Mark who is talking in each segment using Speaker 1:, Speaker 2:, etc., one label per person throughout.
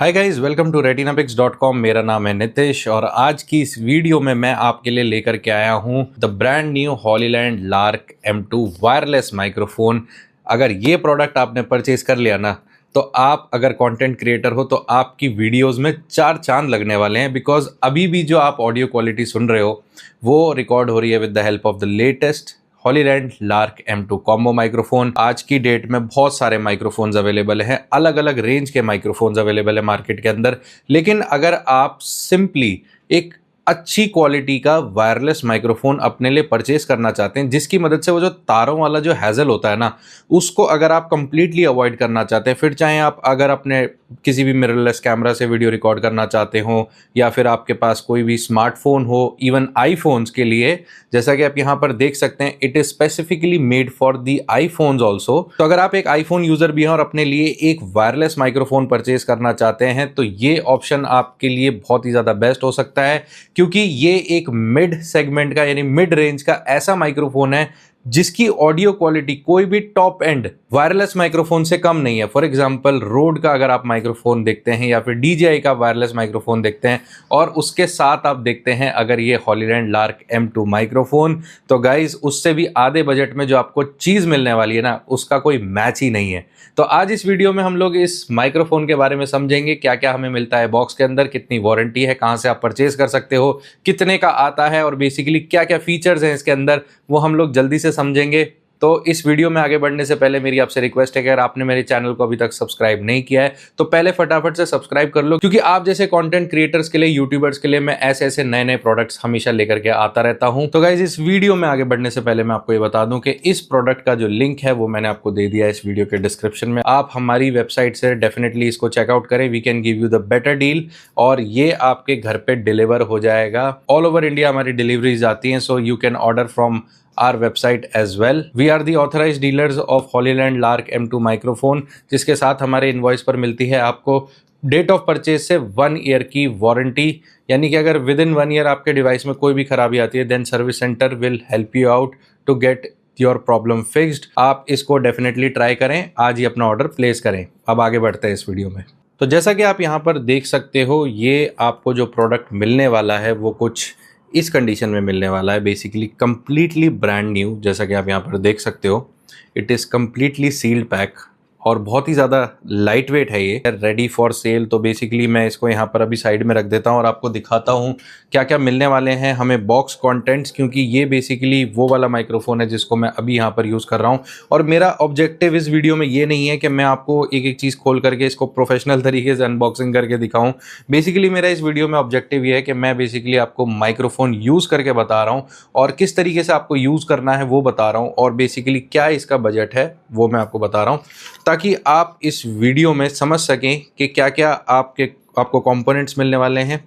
Speaker 1: Hi guys, welcome to retinapix.com। मेरा नाम है नितिश और आज की इस वीडियो में मैं आपके लिए लेकर के आया हूं the brand new Hollyland Lark M2 wireless microphone. अगर ये प्रोडक्ट आपने परचेज कर लिया ना, तो आप अगर कंटेंट क्रिएटर हो तो आपकी वीडियोस में चार चांद लगने वाले हैं। बिकॉज अभी भी जो आप ऑडियो क्वालिटी सुन रहे हो वो रिकॉर्ड हो रही है with the help of the latest Hollyland Lark M2 combo microphone. आज की डेट में बहुत सारे माइक्रोफोन्स अवेलेबल हैं, अलग अलग रेंज के माइक्रोफोन्स अवेलेबल है मार्केट के अंदर। लेकिन अगर आप सिंपली एक अच्छी क्वालिटी का वायरलेस माइक्रोफोन अपने लिए परचेज करना चाहते हैं, जिसकी मदद से वो जो तारों वाला जो हैजल होता है ना, उसको अगर आप कंप्लीटली अवॉइड करना चाहते हैं, फिर चाहे आप अगर अपने किसी भी मिररलेस कैमरा से वीडियो रिकॉर्ड करना चाहते हो या फिर आपके पास कोई भी स्मार्टफोन हो, इवन आईफोन्स के लिए, जैसा कि आप यहाँ पर देख सकते हैं, it is specifically made for the iPhones also. तो अगर आप एक आईफोन यूजर भी हैं और अपने लिए एक वायरलेस माइक्रोफोन परचेज करना चाहते हैं तो ये ऑप्शन आपके लिए बहुत ही ज़्यादा बेस्ट हो सकता है, क्योंकि ये एक मिड सेगमेंट का यानी मिड रेंज का ऐसा माइक्रोफोन है जिसकी ऑडियो क्वालिटी कोई भी टॉप एंड वायरलेस माइक्रोफोन से कम नहीं है। फॉर एग्जांपल रोड का अगर आप माइक्रोफोन देखते हैं या फिर DJI का वायरलेस माइक्रोफोन देखते हैं और उसके साथ आप देखते हैं अगर ये हॉलीलैंड लार्क M2 माइक्रोफोन, तो गाइज उससे भी आधे बजट में जो आपको चीज़ मिलने वाली है ना, उसका कोई मैच ही नहीं है। तो आज इस वीडियो में हम लोग इस माइक्रोफोन के बारे में समझेंगे, क्या क्या हमें मिलता है बॉक्स के अंदर, कितनी वारंटी है, कहाँ से आप परचेज कर सकते हो, कितने का आता है और बेसिकली क्या क्या फीचर्स हैं इसके अंदर, वो हम लोग जल्दी से समझेंगे। तो इस वीडियो में आगे बढ़ने से पहले मेरी आपसे रिक्वेस्ट है कि अगर आपने मेरे चैनल को अभी तक सब्सक्राइब नहीं किया है तो पहले फटाफट से सब्सक्राइब कर लो, क्योंकि आप जैसे कंटेंट क्रिएटर्स के लिए, यूट्यूबर्स के लिए मैं ऐसे ऐसे नए नए प्रोडक्ट्स हमेशा लेकर के आता रहता हूं। तो गाइज, इस वीडियो में आगे बढ़ने से पहले मैं आपको ये बता दूं कि इस प्रोडक्ट का जो लिंक है वो मैंने आपको दे दिया है इस वीडियो के डिस्क्रिप्शन में। आप हमारी वेबसाइट से डेफिनेटली इसको चेकआउट करें। We can give you the better deal और ये आपके घर पे डिलीवर हो जाएगा। ऑल ओवर इंडिया हमारी डिलीवरीज आती हैं, so you can order from our website as well. We are the authorized dealers of Hollyland Lark M2 microphone, जिसके साथ हमारे इनवॉइस पर मिलती है आपको डेट ऑफ परचेज से 1 ईयर की वारंटी। यानी कि अगर विद इन 1 ईयर आपके डिवाइस में कोई भी खराबी आती है, then service centre will help you out to get your problem fixed. आप इसको डेफिनेटली ट्राई करें, आज ही अपना ऑर्डर प्लेस करें। अब आगे बढ़ते हैं इस वीडियो में। तो जैसा कि आप यहाँ पर देख सकते हो, ये आपको जो प्रोडक्ट मिलने वाला है वो कुछ इस कंडीशन में मिलने वाला है। बेसिकली कंप्लीटली ब्रांड न्यू, जैसा कि आप यहाँ पर देख सकते हो, it is completely sealed pack और बहुत ही ज़्यादा लाइट वेट है ये, रेडी फॉर सेल। तो बेसिकली मैं इसको यहाँ पर अभी साइड में रख देता हूँ और आपको दिखाता हूँ क्या क्या मिलने वाले हैं हमें बॉक्स कंटेंट्स, क्योंकि ये बेसिकली वो वाला माइक्रोफोन है जिसको मैं अभी यहाँ पर यूज़ कर रहा हूँ। और मेरा ऑब्जेक्टिव इस वीडियो में ये नहीं है कि मैं आपको एक एक चीज़ खोल करके इसको प्रोफेशनल तरीके से अनबॉक्सिंग करके दिखाऊँ। बेसिकली मेरा इस वीडियो में ऑब्जेक्टिव ये है कि मैं बेसिकली आपको माइक्रोफोन यूज़ करके बता रहा हूँ और किस तरीके से आपको यूज़ करना है वो बता रहा हूँ, और बेसिकली क्या इसका बजट है वो मैं आपको बता रहा हूँ, ताकि आप इस वीडियो में समझ सकें कि क्या क्या आपको कंपोनेंट्स मिलने वाले हैं।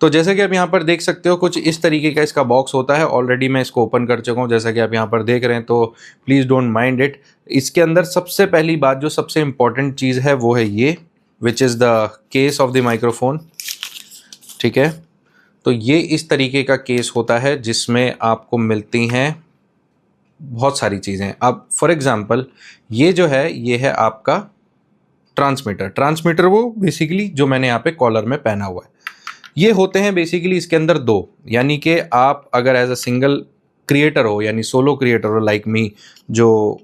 Speaker 1: तो जैसे कि आप यहाँ पर देख सकते हो, कुछ इस तरीके का इसका बॉक्स होता है। ऑलरेडी मैं इसको ओपन कर चुका हूँ, जैसा कि आप यहाँ पर देख रहे हैं, तो प्लीज़ डोंट माइंड इट। इसके अंदर सबसे पहली बात, जो सबसे इम्पॉर्टेंट चीज़ है वो है ये, विच is the case of the microphone. ठीक है, तो ये इस तरीके का केस होता है जिसमें आपको मिलती हैं बहुत सारी चीज़ें। अब फॉर एग्जांपल ये जो है, ये है आपका ट्रांसमीटर वो बेसिकली जो मैंने यहाँ पे कॉलर में पहना हुआ है। ये होते हैं बेसिकली इसके अंदर दो, यानी कि आप अगर एज अ सिंगल क्रिएटर हो, यानी सोलो क्रिएटर हो लाइक मी, जो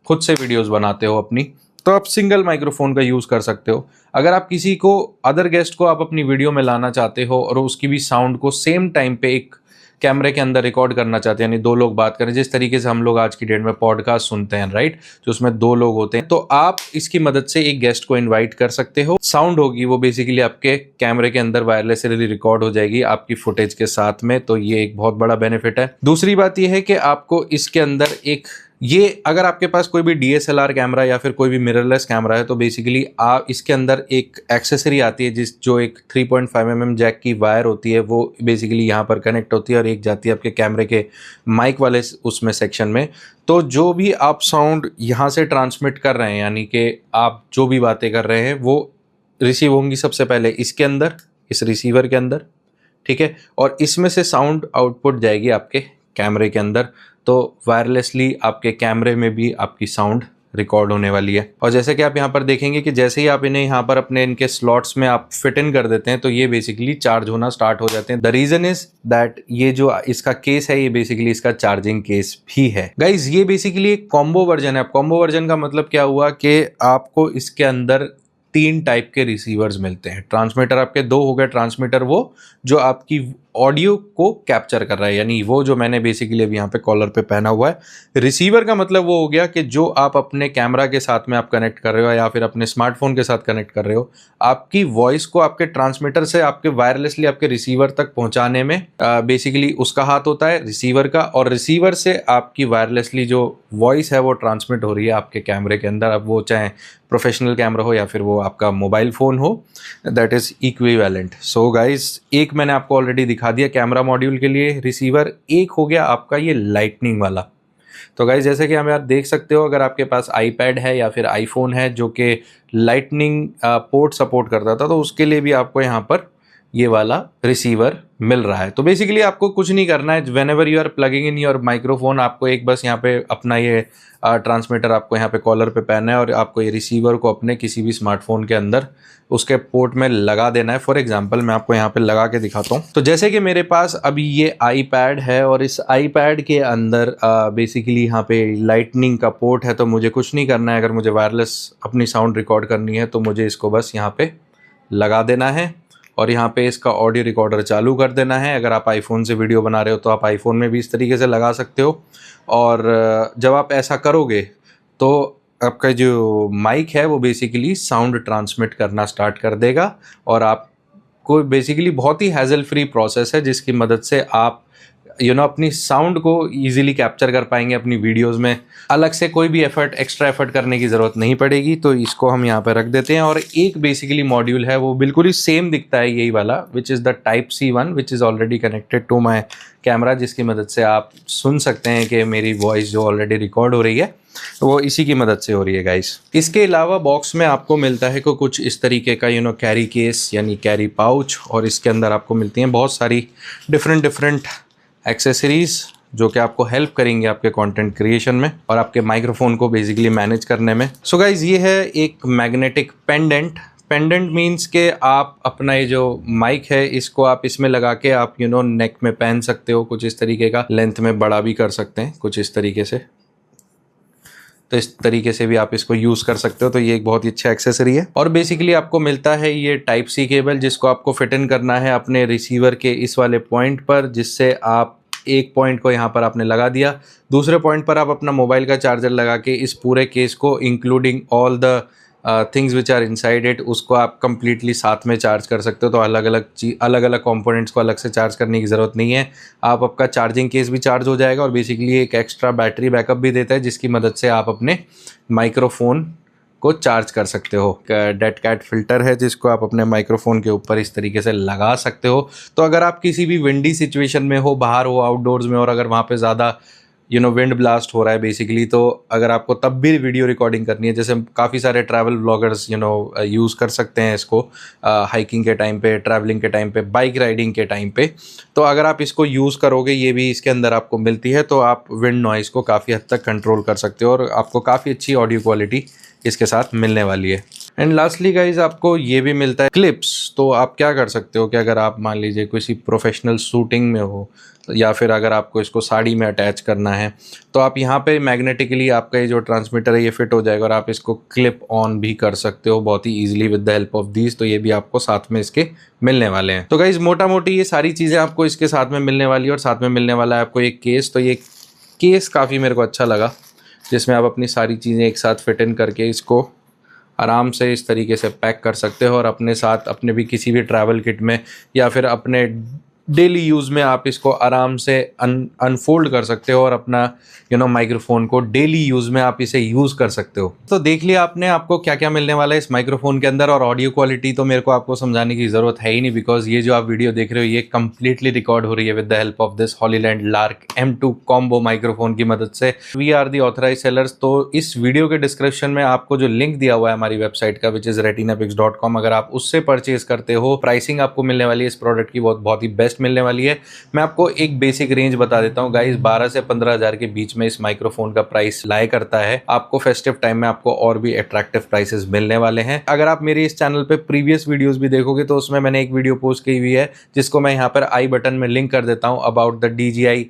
Speaker 1: खुद से वीडियोस बनाते हो अपनी, तो आप सिंगल माइक्रोफोन का यूज़ कर सकते हो। अगर आप किसी को, अदर गेस्ट को आप अपनी वीडियो में लाना चाहते हो और उसकी भी साउंड को सेम टाइम पे एक कैमरे के अंदर रिकॉर्ड करना चाहते हैं, यानी दो लोग बात करें, जिस तरीके से हम लोग आज की डेट में पॉडकास्ट सुनते हैं, राइट, जो उसमें दो लोग होते हैं, तो आप इसकी मदद से एक गेस्ट को इनवाइट कर सकते हो। साउंड होगी वो बेसिकली आपके कैमरे के अंदर वायरलेसली रिकॉर्ड हो जाएगी आपकी फुटेज के साथ में, तो ये एक बहुत बड़ा बेनिफिट है। दूसरी बात ये है कि आपको इसके अंदर एक, ये अगर आपके पास कोई भी DSLR कैमरा या फिर कोई भी मिररलेस कैमरा है तो बेसिकली आप इसके अंदर एक एक्सेसरी आती है जो एक 3.5 mm जैक की वायर होती है, वो बेसिकली यहाँ पर कनेक्ट होती है और एक जाती है आपके कैमरे के माइक वाले उसमें सेक्शन में। तो जो भी आप साउंड यहाँ से ट्रांसमिट कर रहे हैं, यानी कि आप जो भी बातें कर रहे हैं, वो रिसीव होंगी सबसे पहले इसके अंदर, इस रिसीवर के अंदर, ठीक है, और इसमें से साउंड आउटपुट जाएगी आपके कैमरे के अंदर। तो वायरलेसली आपके कैमरे में भी आपकी साउंड रिकॉर्ड होने वाली है। और जैसे कि आप यहाँ पर देखेंगे कि जैसे ही आप इन्हें यहाँ पर अपने इनके स्लॉट्स में आप फिट इन कर देते हैं तो ये बेसिकली चार्ज होना स्टार्ट हो जाते हैं। द रीजन इज दैट ये जो इसका केस है ये बेसिकली इसका चार्जिंग केस भी है। गाइज ये बेसिकली एक कॉम्बो वर्जन है। कॉम्बो वर्जन का मतलब क्या हुआ कि आपको इसके अंदर 3 टाइप के रिसीवर्स मिलते हैं। ट्रांसमीटर आपके 2 हो गए। ट्रांसमीटर वो जो आपकी ऑडियो को कैप्चर कर रहा है, यानी वो जो मैंने बेसिकली अभी यहाँ पे कॉलर पे पहना हुआ है। रिसीवर का मतलब वो हो गया कि जो आप अपने कैमरा के साथ में आप कनेक्ट कर रहे हो या फिर अपने स्मार्टफोन के साथ कनेक्ट कर रहे हो, आपकी वॉइस को आपके ट्रांसमीटर से आपके वायरलेसली आपके रिसीवर तक पहुंचाने में बेसिकली उसका हाथ होता है, रिसीवर का। और रिसीवर से आपकी वायरलेसली जो वॉइस है वो ट्रांसमिट हो रही है आपके कैमरे के अंदर। अब वो चाहे प्रोफेशनल कैमरा हो या फिर वो आपका मोबाइल फ़ोन हो, that is equivalent. So guys एक मैंने आपको ऑलरेडी दिखा दिया कैमरा मॉड्यूल के लिए रिसीवर। एक हो गया आपका ये लाइटनिंग वाला। तो गाइज जैसे कि हम यार देख सकते हो, अगर आपके पास आईपैड है या फिर आईफोन है जो कि लाइटनिंग पोर्ट सपोर्ट करता था, तो उसके लिए भी आपको यहाँ पर ये वाला रिसीवर मिल रहा है। तो बेसिकली आपको कुछ नहीं करना है। Whenever you are plugging in your microphone, आपको एक बस यहाँ पे अपना ये ट्रांसमीटर आपको यहाँ पे कॉलर पे पहनना है और आपको ये रिसीवर को अपने किसी भी स्मार्टफोन के अंदर उसके पोर्ट में लगा देना है। फॉर एग्जांपल मैं आपको यहाँ पे लगा के दिखाता हूँ। तो जैसे कि मेरे पास अभी ये आईपैड है और इस आईपैड के अंदर बेसिकली यहाँ पे लाइटनिंग का पोर्ट है। तो मुझे कुछ नहीं करना है। अगर मुझे वायरलेस अपनी साउंड रिकॉर्ड करनी है तो मुझे इसको बस यहाँ पे लगा देना है और यहाँ पे इसका ऑडियो रिकॉर्डर चालू कर देना है। अगर आप आईफोन से वीडियो बना रहे हो तो आप आईफोन में भी इस तरीके से लगा सकते हो। और जब आप ऐसा करोगे तो आपका जो माइक है वो बेसिकली साउंड ट्रांसमिट करना स्टार्ट कर देगा और आपको बेसिकली बहुत ही हैजल फ्री प्रोसेस है जिसकी मदद से आप अपनी साउंड को इजीली कैप्चर कर पाएंगे अपनी वीडियोस में। अलग से कोई भी एक्स्ट्रा एफर्ट करने की ज़रूरत नहीं पड़ेगी। तो इसको हम यहाँ पर रख देते हैं। और एक बेसिकली मॉड्यूल है वो बिल्कुल ही सेम दिखता है यही वाला, which is the type C1 which is already connected to my camera, जिसकी मदद से आप सुन सकते हैं कि मेरी वॉइस जो ऑलरेडी रिकॉर्ड हो रही है वो इसी की मदद से हो रही है गाइस। इसके अलावा बॉक्स में आपको मिलता है को कुछ इस तरीके का कैरी केस यानी कैरी पाउच, और इसके अंदर आपको मिलती हैं बहुत सारी डिफरेंट एक्सेसरीज जो कि आपको हेल्प करेंगे आपके कंटेंट क्रिएशन में और आपके माइक्रोफोन को बेसिकली मैनेज करने में। सो गाइज ये है एक मैग्नेटिक पेंडेंट। पेंडेंट मीन्स के आप अपना ये जो माइक है इसको आप इसमें लगा के आप नेक में पहन सकते हो। कुछ इस तरीके का, लेंथ में बड़ा भी कर सकते हैं कुछ इस तरीके से। तो इस तरीके से भी आप इसको यूज़ कर सकते हो। तो ये एक बहुत ही अच्छा एक्सेसरी है। और बेसिकली आपको मिलता है ये टाइप C केबल जिसको आपको फिट इन करना है अपने रिसीवर के इस वाले पॉइंट पर, जिससे आप एक पॉइंट को यहाँ पर आपने लगा दिया, दूसरे पॉइंट पर आप अपना मोबाइल का चार्जर लगा के इस पूरे केस को including all the things which are inside it उसको आप कंप्लीटली साथ में चार्ज कर सकते हो। तो अलग अलग कंपोनेंट्स को अलग से चार्ज करने की ज़रूरत नहीं है। आपका चार्जिंग केस भी चार्ज हो जाएगा और बेसिकली एक एक्स्ट्रा बैटरी बैकअप भी देता है जिसकी मदद से आप अपने माइक्रोफोन को चार्ज कर सकते हो। डेड कैट फिल्टर है जिसको आप अपने माइक्रोफोन के ऊपर इस तरीके से लगा सकते हो। तो अगर आप किसी भी विंडी सिचुएशन में हो, बाहर हो, आउटडोर्स में, और अगर वहाँ पे ज़्यादा विंड ब्लास्ट हो रहा है बेसिकली, तो अगर आपको तब भी वीडियो रिकॉर्डिंग करनी है, जैसे काफ़ी सारे ट्रैवल ब्लॉगर्स यूज़ कर सकते हैं इसको हाइकिंग के टाइम पे, ट्रैवलिंग के टाइम पे, बाइक राइडिंग के टाइम पे। तो अगर आप इसको यूज़ करोगे, ये भी इसके अंदर आपको मिलती है, तो आप विंड नॉइज़ को काफ़ी हद तक कंट्रोल कर सकते हो और आपको काफ़ी अच्छी ऑडियो क्वालिटी इसके साथ मिलने वाली है। एंड लास्टली गाइज आपको ये भी मिलता है क्लिप्स। तो आप क्या कर सकते हो कि अगर आप मान लीजिए किसी प्रोफेशनल शूटिंग में हो या फिर अगर आपको इसको साड़ी में अटैच करना है तो आप यहाँ पे मैग्नेटिकली आपका ये जो ट्रांसमीटर है ये फिट हो जाएगा और आप इसको क्लिप ऑन भी कर सकते हो बहुत ही easily with the help of these. तो ये भी आपको साथ में इसके मिलने वाले हैं। तो गाइज मोटा मोटी ये सारी चीज़ें आपको इसके साथ में मिलने वाली है और साथ में मिलने वाला है आपको एक केस। तो ये केस काफ़ी मेरे को अच्छा लगा जिसमें आप अपनी सारी चीज़ें एक साथ फिट इन करके इसको आराम से इस तरीके से पैक कर सकते हो और अपने साथ अपने भी किसी भी ट्रैवल किट में या फिर अपने डेली यूज़ में आप इसको आराम से अनफोल्ड कर सकते हो और अपना माइक्रोफोन को डेली यूज़ में आप इसे यूज़ कर सकते हो। तो देख लिया आपने आपको क्या क्या मिलने वाला है इस माइक्रोफोन के अंदर। और ऑडियो क्वालिटी तो मेरे को आपको समझाने की ज़रूरत है ही नहीं, बिकॉज ये जो आप वीडियो देख रहे हो ये कंप्लीटली रिकॉर्ड हो रही है with the help of this Hollyland Lark M2 combo microphone की मदद से। We are the authorise sellers. तो इस वीडियो के डिस्क्रिप्शन में आपको जो लिंक दिया हुआ है हमारी वेबसाइट का विच इज़ retinapix.com, अगर आप उससे परचेज करते हो, प्राइसिंग आपको मिलने वाली है इस प्रोडक्ट की बहुत ही बेस्ट मिलने वाली है। मैं आपको एक बेसिक रेंज बता देता हूँ गाइस, 12 से 15 हज़ार के बीच में इस माइक्रोफोन का प्राइस लाया करता है। आपको फेस्टिव टाइम में आपको और भी अट्रैक्टिव प्राइसेस मिलने वाले हैं। अगर आप मेरे इस चैनल पे प्रीवियस वीडियोस भी देखोगे तो उसमें मैंने एक वीडियो पोस्ट की हुई है जिसको मैं यहाँ पर आई बटन में लिंक कर देता हूँ, अबाउट द DJI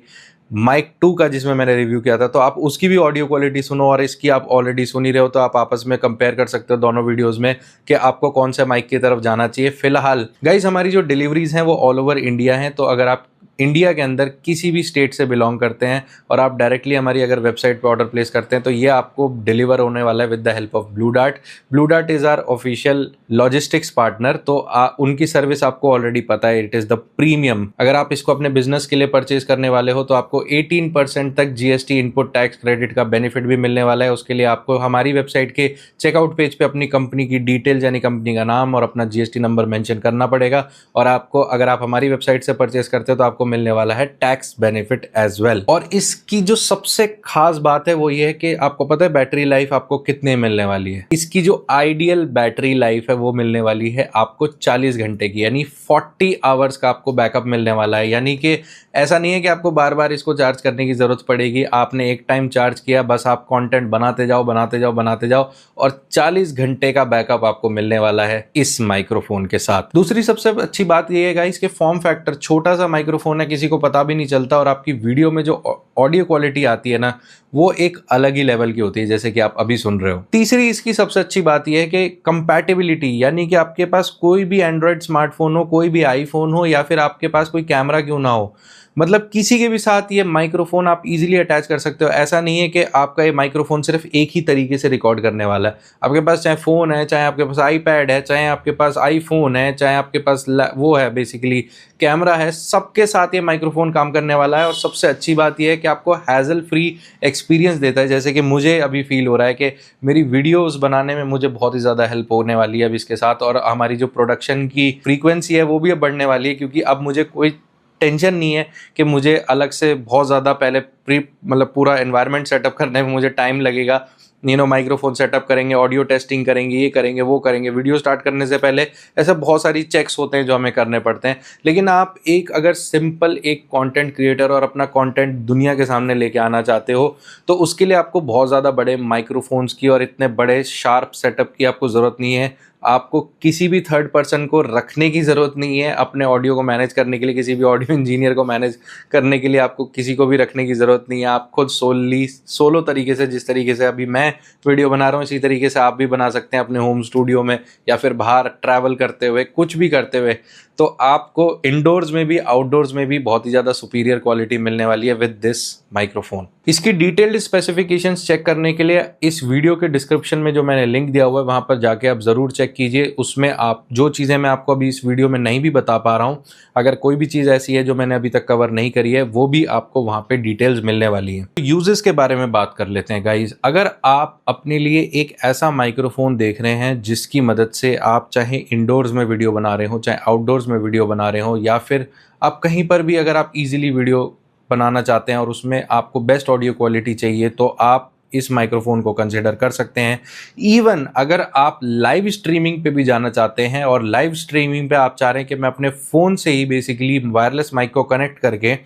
Speaker 1: माइक 2 का, जिसमें मैंने रिव्यू किया था। तो आप उसकी भी ऑडियो क्वालिटी सुनो और इसकी आप ऑलरेडी सुन ही रहे हो, तो आप आपस में कंपेयर कर सकते हो दोनों वीडियोस में कि आपको कौन से माइक की तरफ जाना चाहिए। फिलहाल गाइस हमारी जो डिलीवरीज हैं वो ऑल ओवर इंडिया हैं, तो अगर आप इंडिया के अंदर किसी भी स्टेट से बिलोंग करते हैं और आप डायरेक्टली हमारी अगर वेबसाइट पे ऑर्डर प्लेस करते हैं तो ये आपको डिलीवर होने वाला है with the help of Blue Dart. Blue Dart is our official logistics partner, तो उनकी सर्विस आपको ऑलरेडी पता है, इट इज़ द प्रीमियम। अगर आप इसको अपने बिजनेस के लिए परचेज करने वाले हो तो आपको 18% तक GST इनपुट टैक्स क्रेडिट का बेनिफिट भी मिलने वाला है। उसके लिए आपको हमारी वेबसाइट के चेकआउट पेज पे अपनी कंपनी की डिटेल्स यानी कंपनी का नाम और अपना GST नंबर मेंशन करना पड़ेगा, और आपको अगर आप हमारी वेबसाइट से परचेज करते हो तो आपको मिलने वाला है टैक्स बेनिफिट एज वेल। और इसकी जो सबसे खास बात है वो ये है कि आपको पता है बैटरी लाइफ आपको कितने मिलने वाली है। इसकी जो आइडियल बैटरी लाइफ है वो मिलने वाली है आपको 40 घंटे की, यानी 40 आवर्स का आपको बैकअप मिलने वाला है। यानी कि ऐसा नहीं है कि आपको बार बार इसको चार्ज करने की जरूरत पड़ेगी। आपने एक टाइम चार्ज किया, बस आप कंटेंट बनाते जाओ बनाते जाओ बनाते जाओ, और 40 घंटे का बैकअप आपको मिलने वाला है इस माइक्रोफोन के साथ। दूसरी सबसे अच्छी बात यह है गाइस, इसके फॉर्म फैक्टर, छोटा सा माइक्रोफोन है, किसी को पता भी नहीं चलता, और आपकी वीडियो में जो ऑडियो क्वालिटी आती है ना वो एक अलग ही लेवल की होती है, जैसे कि आप अभी सुन रहे हो। तीसरी इसकी सबसे अच्छी बात यह है कि कंपैटिबिलिटी, यानी कि आपके पास कोई भी एंड्रॉयड स्मार्टफोन हो, कोई भी आईफोन हो, या फिर आपके पास कोई कैमरा क्यों ना हो, मतलब किसी के भी साथ ये माइक्रोफोन आप इजीली अटैच कर सकते हो। ऐसा नहीं है कि आपका ये माइक्रोफोन सिर्फ एक ही तरीके से रिकॉर्ड करने वाला है। आपके पास चाहे फ़ोन है, चाहे आपके पास आईपैड है, चाहे आपके पास आईफोन है, चाहे आपके पास वो है बेसिकली कैमरा है, सबके साथ ये माइक्रोफोन काम करने वाला है। और सबसे अच्छी बात ये है कि आपको हैजल फ्री एक्सपीरियंस देता है, जैसे कि मुझे अभी फील हो रहा है कि मेरी वीडियोस बनाने में मुझे बहुत ही ज़्यादा हेल्प होने वाली है अब इसके साथ, और हमारी जो प्रोडक्शन की फ्रीक्वेंसी है वो भी अब बढ़ने वाली है, क्योंकि अब मुझे कोई टेंशन नहीं है कि मुझे अलग से बहुत ज़्यादा पहले मतलब पूरा एनवायरनमेंट सेटअप करने में मुझे टाइम लगेगा। माइक्रोफोन सेटअप करेंगे, ऑडियो टेस्टिंग करेंगे, ये करेंगे वो करेंगे, वीडियो स्टार्ट करने से पहले ऐसे बहुत सारी चेक्स होते हैं जो हमें करने पड़ते हैं। लेकिन आप एक अगर सिंपल एक कंटेंट क्रिएटर और अपना कंटेंट दुनिया के सामने लेके आना चाहते हो तो उसके लिए आपको बहुत ज़्यादा बड़े माइक्रोफोन्स की और इतने बड़े शार्प सेटअप की आपको ज़रूरत नहीं है। आपको किसी भी थर्ड पर्सन को रखने की ज़रूरत नहीं है अपने ऑडियो को मैनेज करने के लिए, किसी भी ऑडियो इंजीनियर को मैनेज करने के लिए आपको किसी को भी रखने की ज़रूरत नहीं है। आप खुद सोलो तरीके से, जिस तरीके से अभी मैं वीडियो बना रहा हूँ इसी तरीके से आप भी बना सकते हैं अपने होम स्टूडियो में, या फिर बाहर ट्रैवल करते हुए, कुछ भी करते हुए। तो आपको इंडोर्स में भी आउटडोर्स में भी बहुत ही ज़्यादा सुपीरियर क्वालिटी मिलने वाली है विद दिस माइक्रोफोन। इसकी डिटेल्ड स्पेसिफिकेशंस चेक करने के लिए इस वीडियो के डिस्क्रिप्शन में जो मैंने लिंक दिया हुआ है वहां पर जाके आप ज़रूर चेक कीजिए। उसमें आप जो चीज़ें मैं आपको अभी इस वीडियो में नहीं भी बता पा रहा हूँ, अगर कोई भी चीज़ ऐसी है जो मैंने अभी तक कवर नहीं करी है वो भी आपको वहाँ पे डिटेल्स मिलने वाली है। तो यूजेस के बारे में बात कर लेते हैं गाइज। अगर आप अपने लिए एक ऐसा माइक्रोफोन देख रहे हैं जिसकी मदद से आप चाहे इंडोर्स में वीडियो बना रहे हो, चाहे आउटडोर्स में वीडियो बना रहे हो, या फिर आप कहीं पर भी अगर आप इजीली वीडियो बनाना चाहते हैं और उसमें आपको बेस्ट ऑडियो क्वालिटी चाहिए, तो आप इस माइक्रोफोन को कंसिडर कर सकते हैं। इवन अगर आप लाइव स्ट्रीमिंग पे भी जाना चाहते हैं और लाइव स्ट्रीमिंग पे आप चाह रहे हैं कि मैं अपने फ़ोन से ही बेसिकली वायरलेस माइक को कनेक्ट करके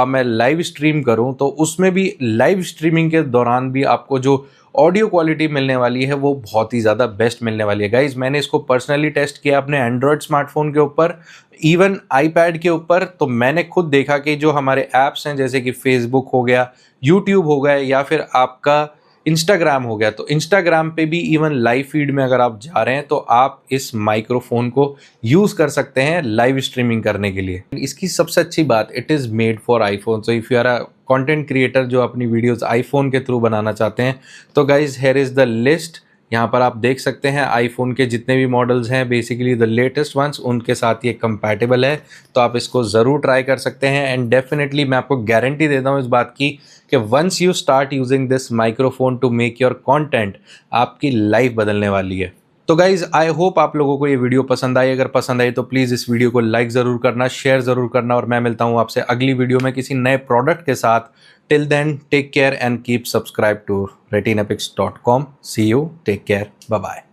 Speaker 1: मैं लाइव स्ट्रीम करूं, तो उसमें भी लाइव स्ट्रीमिंग के दौरान भी आपको जो ऑडियो क्वालिटी मिलने वाली है वो बहुत ही ज़्यादा बेस्ट मिलने वाली है। गाइज मैंने इसको पर्सनली टेस्ट किया अपने एंड्रॉयड स्मार्टफोन के ऊपर, इवन आईपैड के ऊपर। तो मैंने खुद देखा कि जो हमारे ऐप्स हैं जैसे कि फेसबुक हो गया, यूट्यूब हो गया, या फिर आपका इंस्टाग्राम हो गया, तो इंस्टाग्राम पे भी इवन लाइव फीड में अगर आप जा रहे हैं तो आप इस माइक्रोफोन को यूज़ कर सकते हैं लाइव स्ट्रीमिंग करने के लिए। इसकी सबसे अच्छी बात, it is made for iPhone. So if you are a content creator जो अपनी वीडियोस आईफोन के थ्रू बनाना चाहते हैं, तो guys here is the list. यहाँ पर आप देख सकते हैं आईफोन के जितने भी मॉडल्स हैं, बेसिकली द लेटेस्ट वंस, उनके साथ ये कंपैटिबल है। तो आप इसको ज़रूर ट्राई कर सकते हैं। एंड डेफिनेटली मैं आपको गारंटी देता हूँ इस बात की कि once you start using this microphone to make your content, आपकी लाइफ बदलने वाली है। तो गाइज आई होप आप लोगों को ये वीडियो पसंद आई। अगर पसंद आई तो प्लीज़ इस वीडियो को लाइक ज़रूर करना, शेयर ज़रूर करना, और मैं मिलता हूँ आपसे अगली वीडियो में किसी नए प्रोडक्ट के साथ। Till then take care and keep subscribe to retinapix.com. See you, take care, bye bye.